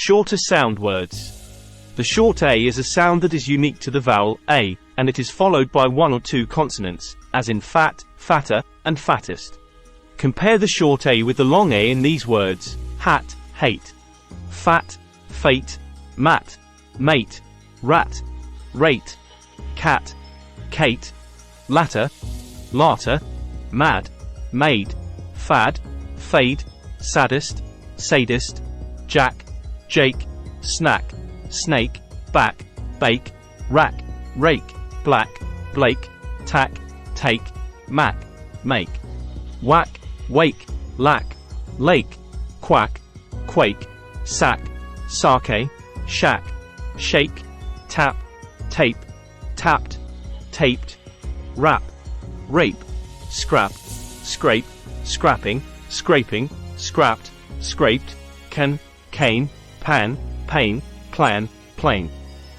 Shorter sound words. The short A is a sound that is unique to the vowel A, and it is followed by one or two consonants, as in fat, fatter, and fattest. Compare the short A with the long A in these words: hat, hate; fat, fate; mat, mate; rat, rate; cat, Kate; latter, later; mad, made; fad, fade; saddest, sadist; jack, Jake; snack, snake; back, bake; rack, rake; black, Blake; tack, take; mac, make; whack, wake; lack, lake; quack, quake; sack, sake; shack, shake; tap, tape; tapped, taped; rap, rape; scrap, scrape; scrapping, scraping; scrapped, scraped; can, cane; pan, pain; plan, plane;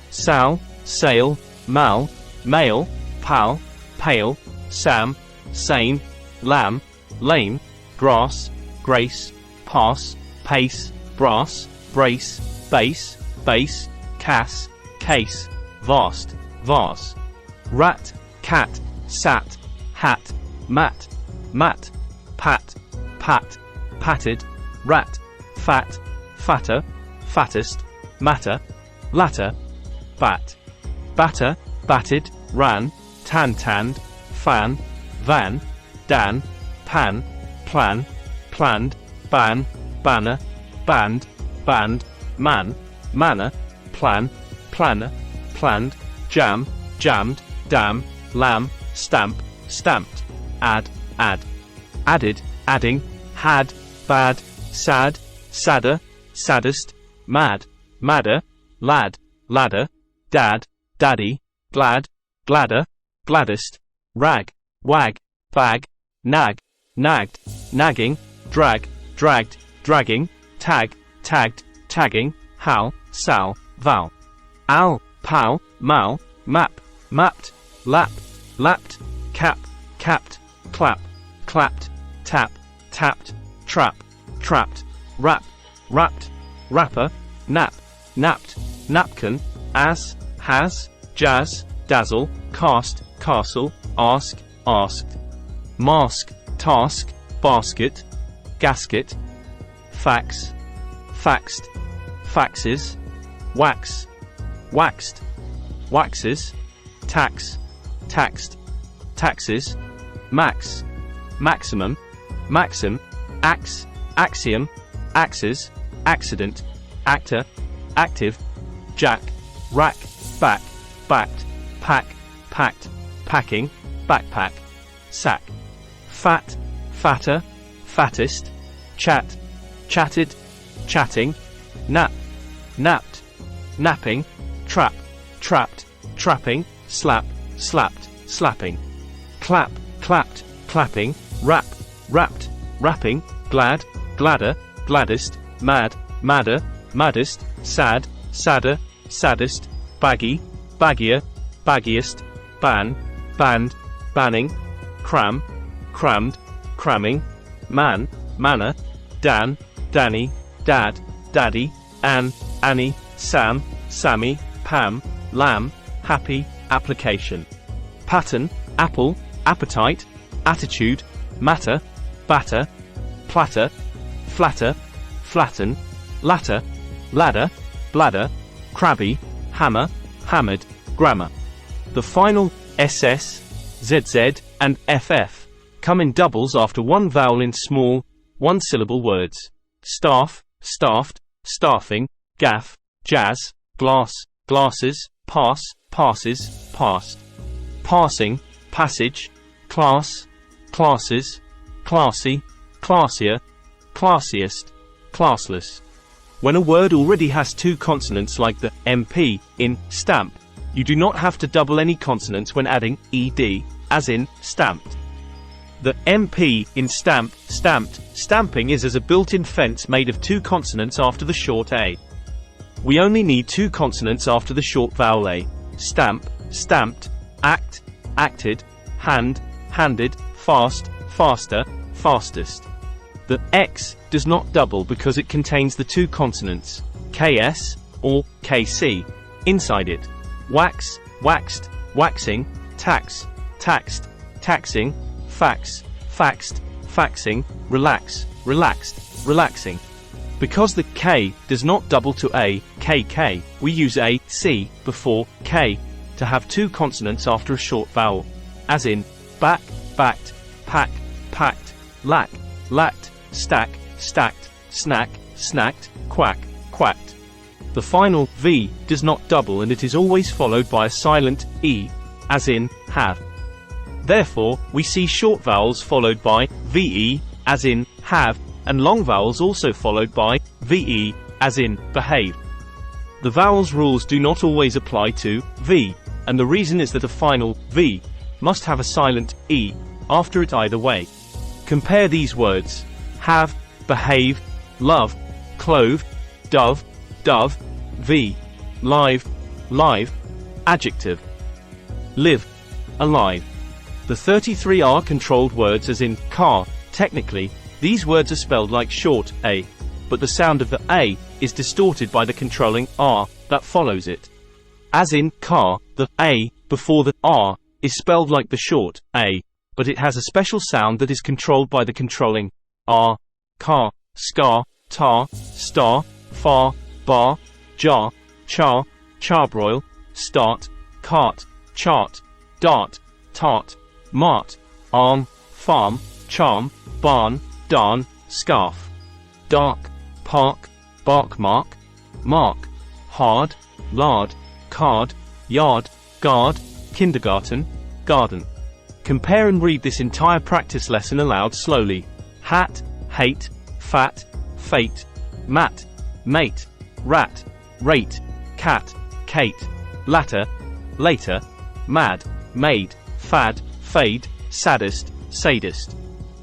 sal, sail; mal, mail; pal, pale; sam, same; lamb, lame; grass, grace; pass, pace; brass, brace; base, base; cass, case; vast, vase; rat, cat; sat, hat; mat, mat; pat, pat; patted; rat, fat; fatter; fattest; matter; latter; bat; batter; batted; ran; tan-tanned; fan; van; dan; pan; plan; planned; ban; banner; band; band; man; manner; plan; planner; planned; jam; jammed; dam; lamb; stamp; stamped; add; add; added; adding; had; bad; sad; sadder; saddest; mad; madder; lad; ladder; dad; daddy; glad; gladder; gladdest; rag; wag; bag; nag; nagged; nagging; drag; dragged; dragging; tag; tagged; tagging; hal; sal; val; al; pal; mal; map; mapped; lap; lapped; cap; capped; clap; clapped; tap; tapped; trap; trapped; rap; wrapped; wrapper; nap; napped; napkin; as; has; jazz; dazzle; cast; castle; ask; asked; mask; task; basket; gasket; fax; faxed; faxes; wax; waxed; waxes; tax; taxed; taxes; max; maximum; maxim; axe; axiom; axes; accident; actor; active; jack; rack; back; backed; pack; packed; packing; backpack; sack; fat; fatter; fattest; chat; chatted; chatting; nap; napped; napping; trap; trapped; trapping; slap; slapped; slapping; clap; clapped; clapping; rap; wrapped; wrapping; glad; gladder; gladdest; mad; madder; maddest; sad; sadder; saddest; baggy; baggier; baggiest; ban; banned; banning; cram; crammed; cramming; man; manner; Dan; Danny; dad; daddy; Ann; Annie; Sam; Sammy; Pam; lamb; happy; application; pattern; apple; appetite; attitude; matter; batter; platter; flatter; flatten; latter; ladder; bladder; crabby; hammer; hammered; grammar. The final ss, zz, and ff come in doubles after one vowel in small, one-syllable words: staff, staffed; staffing; gaff; jazz; glass; glasses; pass; passes; passed; passing; passage; class; classes; classy; classier; classiest; classless. When a word already has two consonants like the MP in stamp, you do not have to double any consonants when adding ed, as in stamped. The MP in stamp, stamped, stamping is as a built-in fence made of two consonants after the short A. We only need two consonants after the short vowel A: stamp, stamped; act, acted; hand, handed; fast, faster, fastest. The X does not double because it contains the two consonants KS or KC inside it. Wax, waxed, waxing, tax, taxed, taxing, fax, faxed, faxing, relax, relaxed, relaxing. Because the K does not double to A, KK, we use A, C before K to have two consonants after a short vowel, as in back, backed, pack, packed, lack, lacked, stack, stacked, snack, snacked, quack, quacked. The final V does not double and it is always followed by a silent E, as in have. Therefore, we see short vowels followed by VE, as in have, and long vowels also followed by VE, as in behave. The vowels rules do not always apply to V, and the reason is that a final V must have a silent E after it either way. Compare these words: have, behave, love, clove, dove, dove, V, live, live, adjective, live, alive. The 33 R-controlled words as in car, technically, these words are spelled like short A, but the sound of the A is distorted by the controlling R that follows it. As in car, the A before the R is spelled like the short A, but it has a special sound that is controlled by the controlling R. Car, scar, tar, star, far, bar, jar, char, charbroil, start, cart, chart, dart, tart, mart, arm, farm, charm, barn, darn, scarf, dark, park, barkmark, mark, hard, lard, card, yard, guard, kindergarten, garden. Compare and read this entire practice lesson aloud slowly. Hat, hate, fat, fate, mat, mate, rat, rate, cat, Kate, latter, later, mad, maid, fad, fade, saddest, sadist.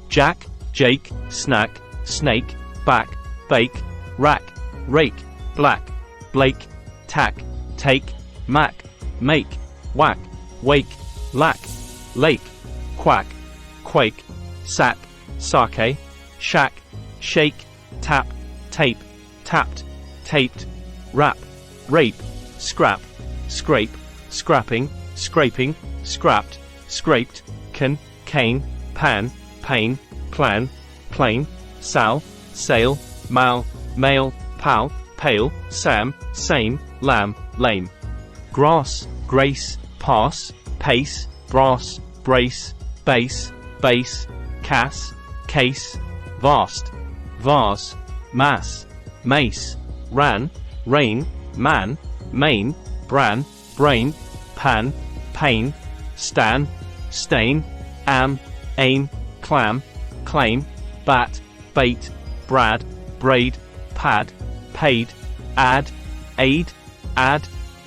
Jack, Jake, snack, snake, back, bake, rack, rake, black, blake, tack, take, mac, make, whack, wake, lack, lake, quack, quake, sack, sake, shack, shake, tap, tape, tapped, taped, rap, rape, scrap, scrape, scrapping, scraping, scrapped, scraped, can, cane, pan, pain, plan, plane, sal, sail, mal, mail, pal, pale, sam, same, lamb, lame. Grass, grace, pass, pace, brass, brace, base, base, cass, case, vast, vase, mass, mace, ran, rain, man, main, bran, brain, pan, pain, stan, stain, am, aim, clam, claim, bat, bait, brad, braid, pad, paid, add, aid,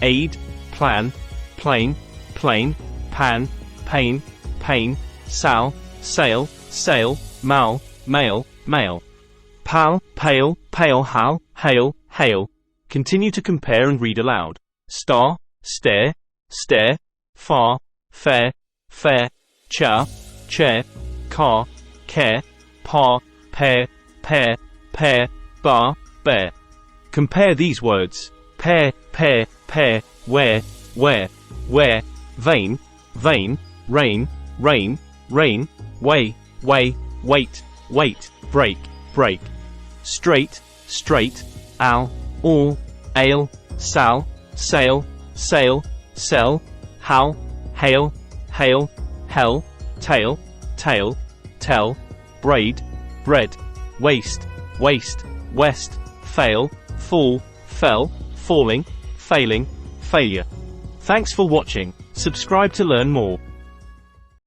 aid, plan, plane, plane, pan, pain, pain, sal, sail, sail, mal, mail, mail. Pal, pale, pale, hal, hail, hail. Continue to compare and read aloud. Star, stare, stare, far, fair, fair, chair, chair, car, care, par, pair, pair, pair, bar, bear. Compare these words: pair, pair, pair, where, vein, vein, rain, rain, rain, way, way, wait, wait, break, break. Straight, straight, al, all, ale, sal, sail, sail, sell, hal, hail, hail, hell, tail, tail, tell, braid, bread, waste, waste, west, fail, fall, fell, falling, failing, failure. Thanks for watching. Subscribe to learn more.